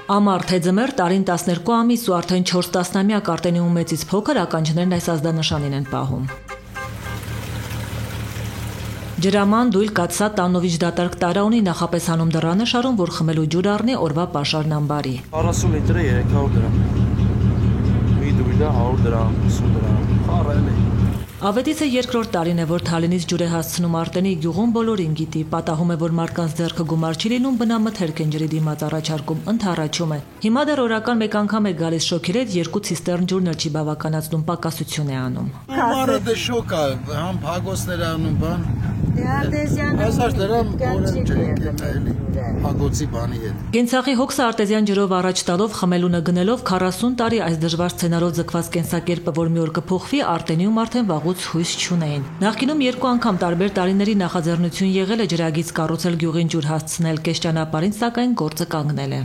Ամառ թե ձմեռ տարին 12 ամիս ու արդեն 4 տասնամյակ Արտենիում մեծից փոքր ականջներն այս ազդանշանին են պահում։ Ջրաման, դույլ, կաթսա, տանովիչ դատարկ տարաունի նախապես հանում դռան է շարում, որ խմելու ջուր առնի օրվա պաշարն ամբարի։ 40 լիտրը 300 դրամ։ Մի դույլը 100 դրամ, 50 դրամ։ Խառել է։ Ավետից է երկրորդ տարին է, որ Թալինից ջուր է հասցնում Արտենի գյուղում բոլորին գիտի, պատահում է, որ մարդկանց ձեռքը գումար չի լինում, բնամթերք են ջրի դիմաց առաջարկում, ընդառաջում է։ Հիմա դեռ օրական մեկ անգամ է գալիս շոքերի հետ 2 ցիստերն ջուրն էլ չի բավականացնում, պակասություն է անում։ Գումարը դե շոկ է, համ փագոցներ անում բան։ Փագոցի բանի հետ։ Կենցաղի հոգսը արտեզյան ջրով առաջ տալով խմելունը գնելով 40 տարի այս դժվար սցենարով ձգված կենսակերպը, որ մի օր կփոխվի, Արտենիում արդեն վաղուց հույս չունեին։ Նախկինում 2 անգամ տարբեր տարիների նախաձեռնություն եղել է ջրագիծ կառուցել գյուղին ջուր հասցնել, կես ճանապարհին սակայն գործը կանգնել է։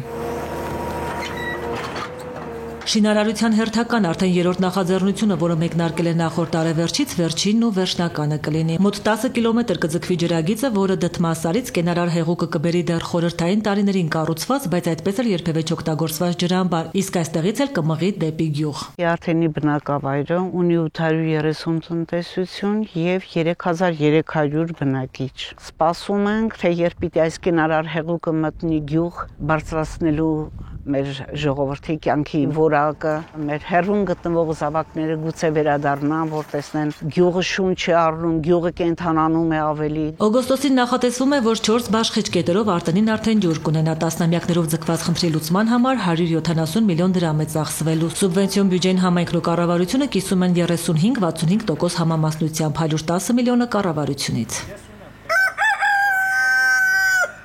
Շինարարության հերթական արդեն 3-րդ նախաձեռնությունը, որը մեկնարկել է նախորդ տարեվերջից, վերջինն ու վերջնականը կլինի։ Մոտ 10 կիլոմետր կձգվի ջրագիծը, որը դդմասարից կենարար հեղուկը կբերի դեռ խորհրդային տարիներին կառուցված, բայց այդպես էլ երբևէ չօգտագործված ջրամբար, իսկ այստեղից էլ կմղի դեպի գյուղ։ Արտենի բնակավայրը ունի 830 տնտեսություն եւ 3300 բնակիչ։ Սպասում ենք, թե երբ պիտի այս կենարար հեղուկը մտնի գյուղ, բարձրացնելու մեր ժողովրդի կյանքի որակը, մեր հեռուն գտնվող զավակները գուցե վերադառնան, որ տեսնեն գյուղը շունչ է առնում, գյուղը կենթանանում է ավելի։ Օգոստոսին նախատեսվում է, որ 4 բաշխիչ կետերով Արտենին արդեն ջուր կունենա, տասնամյակներով ձգված խնդրի լուծման համար 170 միլիոն դրամ է ծախսվելու։ Սուբվենցիոն բյուջեն համայնքն ու կառավարությունը կիսում են 35-65% համամասնությամբ, 110 միլիոնը կառավարությունից։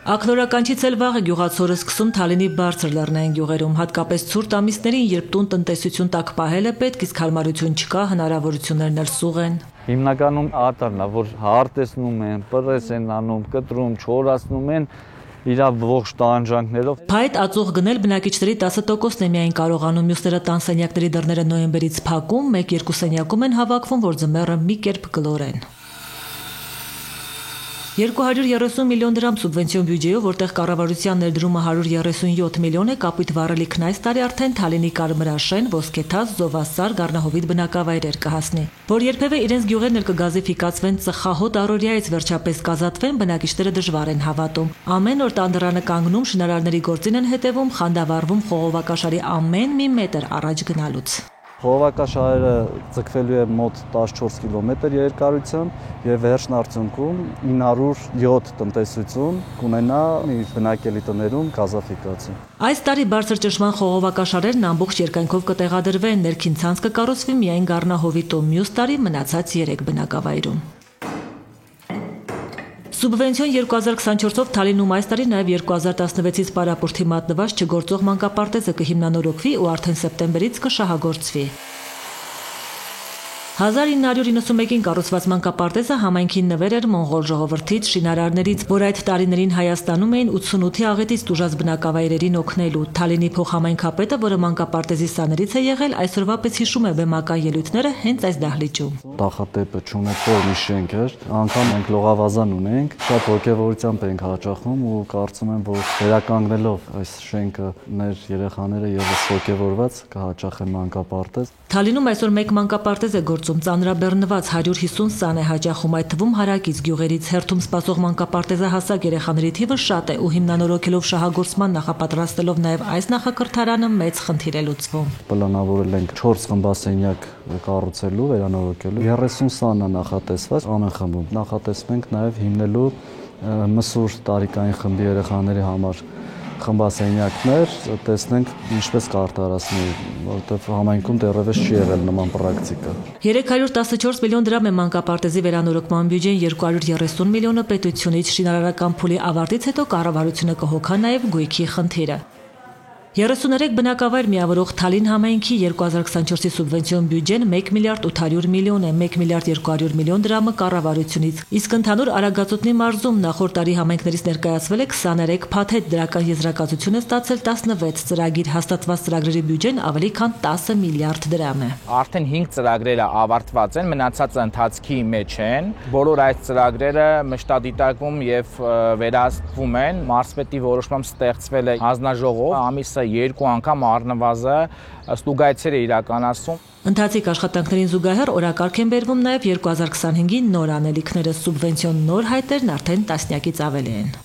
Ակնորականչից էլ վաղ է գյուղացորը սկսում Թալինի բարձր լեռնային գյուղերում, հատկապես ցուրտ ամիսներին, երբ տուն տնտեսություն տակ պահել է պետք, իսկ հարմարություն չկա, հնարավորություններն էլ սուղ են։ Հիմնականում ատարն է, որ հարտեսնում են, պրես են անում, կտրում, չորացնում են իր ողջ տանջանքներով։ Փայտ ածուղ գնել բնակիչների 10%-ն է միայն կարողանում, մյուսները տան սենյակների դռները նոյեմբերից փակում, 1-2 սենյակում են հավաքվում, որ ձմեռը մի կերպ գլորեն։ 230 միլիոն դրամ սուբվենցիոն բյուջեով, որտեղ կառավարության ներդրումը 137 միլիոն է, կապույտ վառելիքն այս տարի արդեն Թալինի Կարմրաշեն, Ոսկեթաց, Զովասար, Գառնահովիտ բնակավայրեր կհասնի։ Որ երբևէ իրենց գյուղերն էլ կգազիֆիկացվեն, ծխահոտ առօրյայից վերջապես կազատվեն, բնակիչները դժվար են հավատում։ Ամեն օր տանդռանը կանգնում, շինարարների գործին են հետևում, խանդավառվում խողովակաշարի ամեն մի մետր առաջ գնալուց։ Խողովակաշարերը ձգվելու է մոտ 14 կիլոմետր երկարությամբ եւ վերջն արդյունքում 907 տնտեսություն կունենա իր բնակելի տներում գազաֆիկացիա։ Այս տարի բարձր ճնշման խողովակաշարերն ամբողջ երկայնքով կտեղադրվեն, ներքին ցանց կկառուցվի միայն Գառնահովիտում, մյուս տարի մնացած 3 բնակավայրում։ Սուբվենցիոն 2024-ով Թալինում այս տարի նաև 2016-ից պարապուրդի մատնված չգործող մանկապարտեզը կհիմնանորոգվի ու արդեն սեպտեմբերից կշահագործվի։ 1991-ին կառուցված մանկապարտեզը համայնքին նվեր էր մոնղոլ ժողովրդից, շինարարներից, որ այդ տարիներին Հայաստանում էին 88-ի աղետից տուժած բնակավայրերին օգնելու։ Թալինի փոխհամայնքապետը, որը մանկապարտեզի սաներից է եղել, այսօրվա պես հիշում է բեմական ելույթները հենց այս դահլիճում։ Նախատեպը չունեցող մի շենք էր, անգամ մենք լողավազան ունենք, շատ ողջավորությամբ ենք հաճախում ու կարծում եմ, որ վերականգնելով այս շենքը մեր երեխաները եւս ողջավորված կհաճախեն մանկապարտեզ։ Թալինում այսօր մեկ մանկապարտեզ է գործում, ծանրաբեռնված 150 սան է հաճախում, այդ թվում հարակից գյուղերից, հերթում սպասող մանկապարտեզահասակ երեխաների թիվը շատ է ու հիմնանորոգելով շահագործման նախապատրաստելով նաև այս նախակրթարանը մեծ խնդիր է լուծվում։ Պլանավորել ենք 4 խմբասենյակ կառուցելու, վերանորոգելու, 30 սան է նախատեսված ամեն խմբում։ Նախատեսում ենք նաև հիմնելու մսուր տարիքային խմբի երեխաների համար խմբասենյակներ, տեսնենք ինչպես կարտարացնել, որովհետև համայնքում դեռևս չի եղել նման պրակտիկա։ 314 միլիոն դրամ է մանկապարտեզի վերանորոգման բյուջեն, 230 միլիոնը պետությունից, շինարարական փուլի ավարտից հետո կառավարությունը կհոգա նաև գույքի խնդիրը։ 33 բնակավայր միավորող Թալին համայնքի 2024-ի սուբվենցիոն բյուջեն 1 միլիարդ 800 միլիոն է, 1 միլիարդ 200 միլիոն դրամը կառավարությունից։ Իսկ ընդհանուր Արագածոտնի մարզում նախորդ տարի համայնքներից ներկայացվել է 23 փաթեթ, դրական եզրակացություն է ստացել 16 ծրագիր, հաստատված ծրագրերի բյուջեն ավելի քան 10 միլիարդ դրամ է։ Արդեն 5 ծրագրերը ավարտված են, մնացածը ընթացքի մեջ են։ Բոլոր այս ծրագրերը մշտադիտարկվում եւ վերահսկվում են։ Մարզպետի որոշմամբ ստեղծվել է հանձնաժողով, ամիսը 2 անգամ առնվազն ստուգայցեր է իրականացում։ Ընթացիկ աշխատանքներին զուգահեռ օրակարգ են բերվում նաև 2025-ին նոր անելիքները, սուբվենցիոն նոր հայտերն արդեն տասնյակից ավելի են։